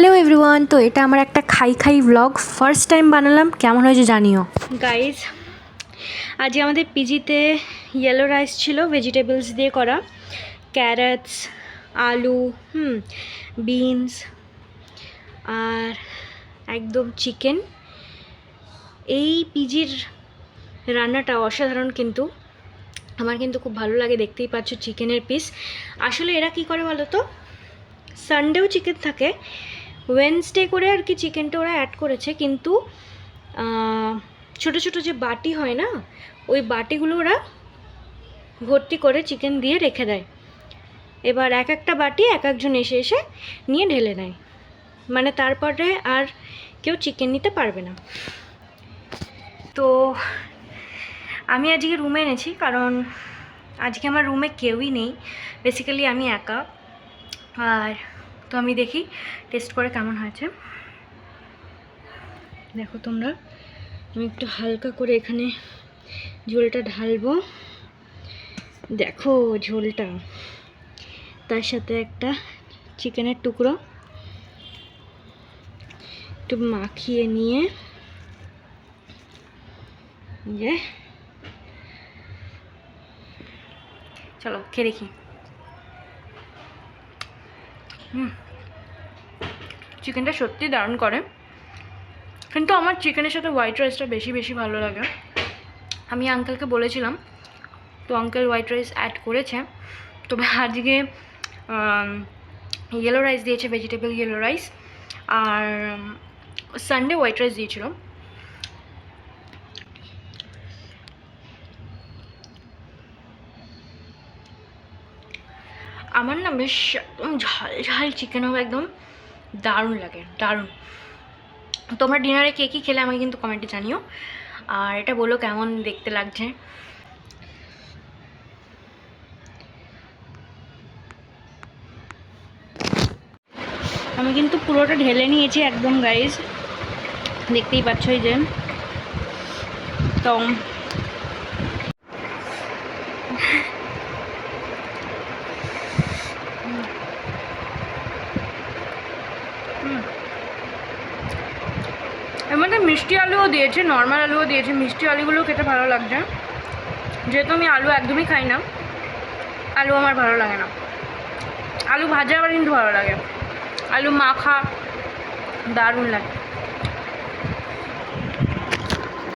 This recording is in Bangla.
হ্যালো এভরিওয়ান, তো এটা আমার একটা খাই খাই ব্লগ ফার্স্ট টাইম বানালাম, কেমন হয়েছে জানিও গাইজ। আজকে আমাদের পিজিতে ইয়েলো রাইস ছিল, ভেজিটেবলস দিয়ে করা, ক্যারটস, আলু, বিনস আর একদম চিকেন। এই পিজির রান্নাটা অসাধারণ, কিন্তু আমার কিন্তু খুব ভালো লাগে। দেখতেই পাচ্ছ চিকেনের পিস। আসলে এরা কি করে বলো তো, সানডেও চিকেন থাকে, ওয়েডনেসডে করে আর কি চিকেনটা ওরা অ্যাড করেছে, কিন্তু ছোটো ছোটো যে বাটি হয় না, ওই বাটিগুলো ওরা ভর্তি করে চিকেন দিয়ে রেখে দেয়। এবার এক একটা বাটি এক একজন এসে এসে নিয়ে ঢেলে নেয়, মানে তারপরে আর কেউ চিকেন নিতে পারবে না। তো আমি আজকে রুমে এনেছি, কারণ আজকে আমার রুমে কেউই নেই, বেসিক্যালি আমি একা। আর তো আমি দেখি টেস্ট করে কেমন হয়েছে। দেখো তোমরা, আমি একটু হালকা করে এখানে ঝোলটা ঢালবো। দেখো ঝোলটা, তার সাথে একটা চিকেনের টুকরো একটু মাখিয়ে নিয়ে যে চলো খেয়ে দেখি। চিকেনটা সত্যি দারুণ করে, কিন্তু আমার চিকেনের সাথে হোয়াইট রাইসটা বেশি ভালো লাগে। আমি আঙ্কেলকে বলেছিলাম, তো আঙ্কেল হোয়াইট রাইস অ্যাড করেছে। তবে আজকে ইয়েলো রাইস দিয়েছে, ভেজিটেবল ইয়েলো রাইস, আর সানডে হোয়াইট রাইস দিয়েছিল। আমার না বেশ একদম ঝাল ঝাল চিকেন হবে, একদম দারুণ লাগে, দারুণ। তোমরা ডিনারে কে কী খেলে আমাকে কিন্তু কমেন্টে জানিও, আর এটা বলো কেমন দেখতে লাগছে। আমি কিন্তু পুরোটা ঢেলে নিয়েছি একদম গাইজ, দেখতেই পাচ্ছ এই যে। তো এর মধ্যে মিষ্টি আলুও দিয়েছে, নর্মাল আলুও দিয়েছে। মিষ্টি আলুগুলো খেতে ভালো লাগছে, যেহেতু আমি আলু একদমই খাই না, আলু আমার ভালো লাগে না। আলু ভাজা আবার কিন্তু ভালো লাগে, আলু মাখা দারুণ লাগে।